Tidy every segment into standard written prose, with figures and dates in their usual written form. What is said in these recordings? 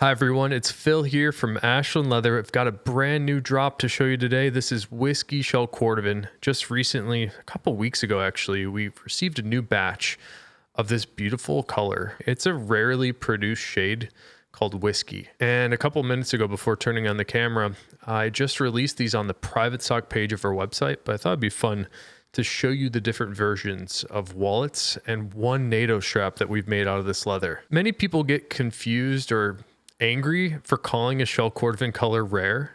Hi everyone, it's Phil here from Ashland Leather. I've got a brand new drop to show you today. This is Whiskey Shell Cordovan. Just recently, a couple weeks ago actually, we've received a new batch of this beautiful color. It's a rarely produced shade called Whiskey. And a couple minutes ago before turning on the camera, I just released these on the private stock page of our website, but I thought it'd be fun to show you the different versions of wallets and one NATO strap that we've made out of this leather. Many people get confused or angry for calling a shell cordovan color rare,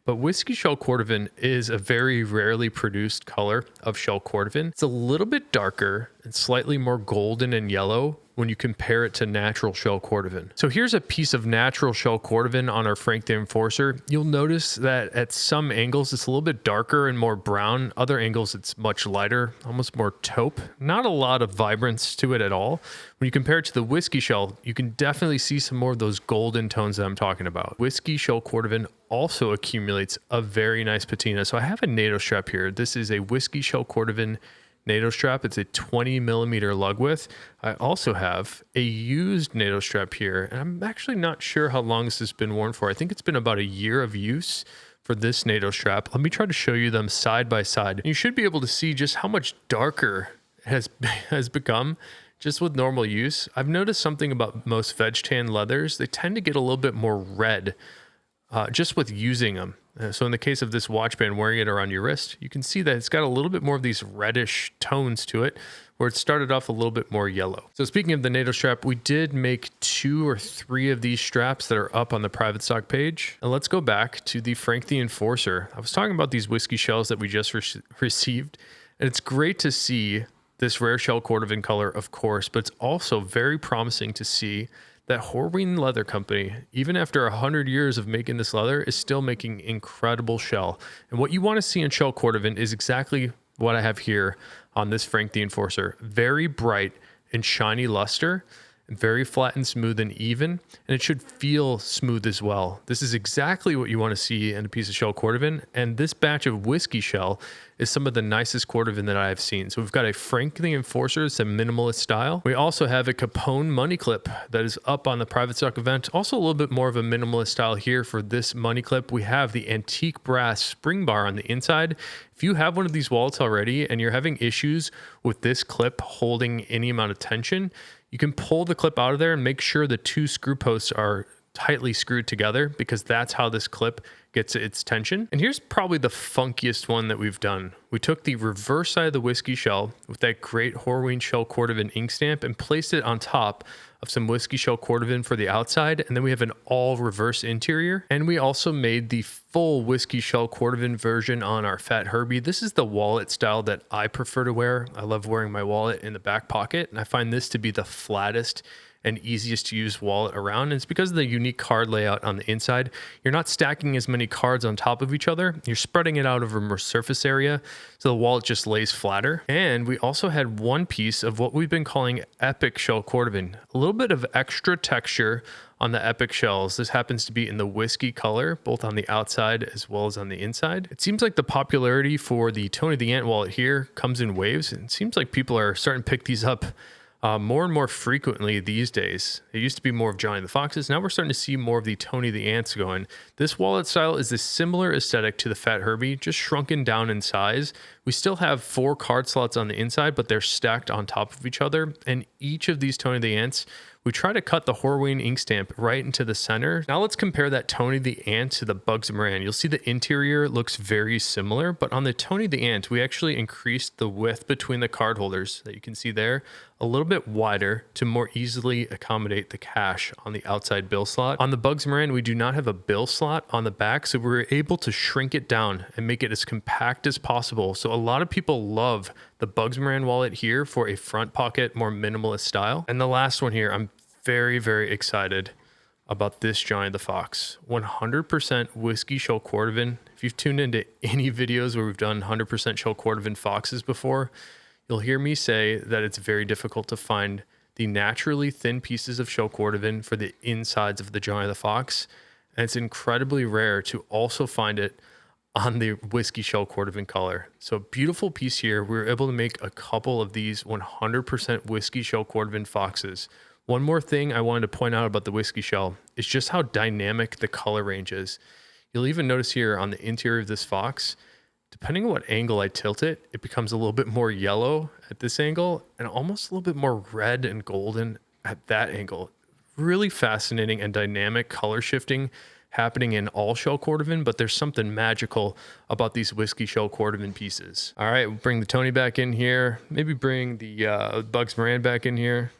but Whiskey Shell Cordovan is a very rarely produced color of shell cordovan. It's a little bit darker and slightly more golden and yellow when you compare it to natural shell cordovan. So here's a piece of natural shell cordovan on our Frank the Enforcer. You'll notice that at some angles it's a little bit darker and more brown. Other angles it's much lighter, almost more taupe. Not a lot of vibrance to it at all. When you compare it to the Whiskey Shell, you can definitely see some more of those golden tones that I'm talking about. Whiskey Shell Cordovan also accumulates a very nice patina. So I have a NATO strap here. This is a Whiskey Shell Cordovan NATO strap. It's a 20 millimeter lug width. I also have a used NATO strap here, and I'm actually not sure how long this has been worn for. I think it's been about a year of use for this NATO strap. Let me try to show you them side by side. You should be able to see just how much darker it has become just with normal use. I've noticed something about most veg tan leathers. They tend to get a little bit more red just with using them. So in the case of this watch band, wearing it around your wrist, you can see that it's got a little bit more of these reddish tones to it, where it started off a little bit more yellow. So speaking of the NATO strap, we did make 2 or 3 of these straps that are up on the private stock page. And let's go back to the Frank the Enforcer. I was talking about these whiskey shells that we just received, and it's great to see this rare shell cordovan color, of course, but it's also very promising to see that Horween Leather Company, even after 100 years of making this leather, is still making incredible shell. And what you want to see in shell cordovan is exactly what I have here on this Frank the Enforcer. Very bright and shiny luster, very flat and smooth and even, and it should feel smooth as well. This is exactly what you want to see in a piece of shell cordovan, and this batch of Whiskey Shell is some of the nicest cordovan that I have seen. So we've got a Frank the Enforcer, it's a minimalist style. We also have a Capone money clip that is up on the private stock event. Also a little bit more of a minimalist style here for this money clip. We have the antique brass spring bar on the inside. If you have one of these wallets already and you're having issues with this clip holding any amount of tension, you can pull the clip out of there and make sure the 2 screw posts are tightly screwed together, because that's how this clip gets its tension. And here's probably the funkiest one that we've done. We took the reverse side of the Whiskey Shell with that great Horween Shell Cordovan ink stamp and placed it on top of some Whiskey Shell Cordovan for the outside, and then we have an all reverse interior. And we also made the full Whiskey Shell Cordovan version on our Fat Herbie. This is the wallet style that I prefer to wear. I love wearing my wallet in the back pocket, and I find this to be the flattest and easiest to use wallet around. And it's because of the unique card layout on the inside. You're not stacking as many cards on top of each other. You're spreading it out over more surface area, so the wallet just lays flatter. And we also had one piece of what we've been calling Epic Shell Cordovan. A little bit of extra texture on the Epic shells. This happens to be in the whiskey color, both on the outside as well as on the inside. It seems like the popularity for the Tony the Ant wallet here comes in waves. And it seems like people are starting to pick these up more and more frequently these days. It used to be more of Johnny the Foxes. Now we're starting to see more of the Tony the Ants going. This wallet style is a similar aesthetic to the Fat Herbie, just shrunken down in size. We still have 4 card slots on the inside, but they're stacked on top of each other. And each of these Tony the Ants, we try to cut the Horween ink stamp right into the center. Now let's compare that Tony the Ant to the Bugs Moran. You'll see the interior looks very similar, but on the Tony the Ant, we actually increased the width between the card holders that you can see there a little bit wider to more easily accommodate the cash on the outside bill slot. On the Bugs Moran, we do not have a bill slot on the back, so we were able to shrink it down and make it as compact as possible. So a lot of people love the Bugs Moran wallet here for a front pocket, more minimalist style. And the last one here, I'm very, very excited about this Johnny the Fox. 100% Whiskey Shell Cordovan. If you've tuned into any videos where we've done 100% Shell Cordovan Foxes before, you'll hear me say that it's very difficult to find the naturally thin pieces of shell cordovan for the insides of the Johnny the Fox. And it's incredibly rare to also find it on the Whiskey Shell Cordovan color. So beautiful piece here. We were able to make a couple of these 100% Whiskey Shell Cordovan Foxes One more thing I wanted to point out about the whiskey shell is just how dynamic the color range is. You'll even notice here on the interior of this fox, depending on what angle I tilt it, it becomes a little bit more yellow at this angle and almost a little bit more red and golden at that angle. Really fascinating and dynamic color shifting happening in all shell Cordovan, but there's something magical about these whiskey shell Cordovan pieces. All right, we'll bring the Tony back in here. Maybe bring the Bugs Moran back in here.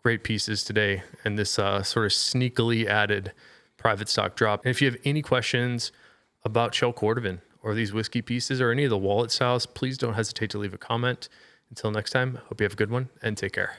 Great pieces today, and this sort of sneakily added private stock drop. And if you have any questions about shell Cordovan or these whiskey pieces or any of the wallet styles, please don't hesitate to leave a comment. Until next time, hope you have a good one and take care.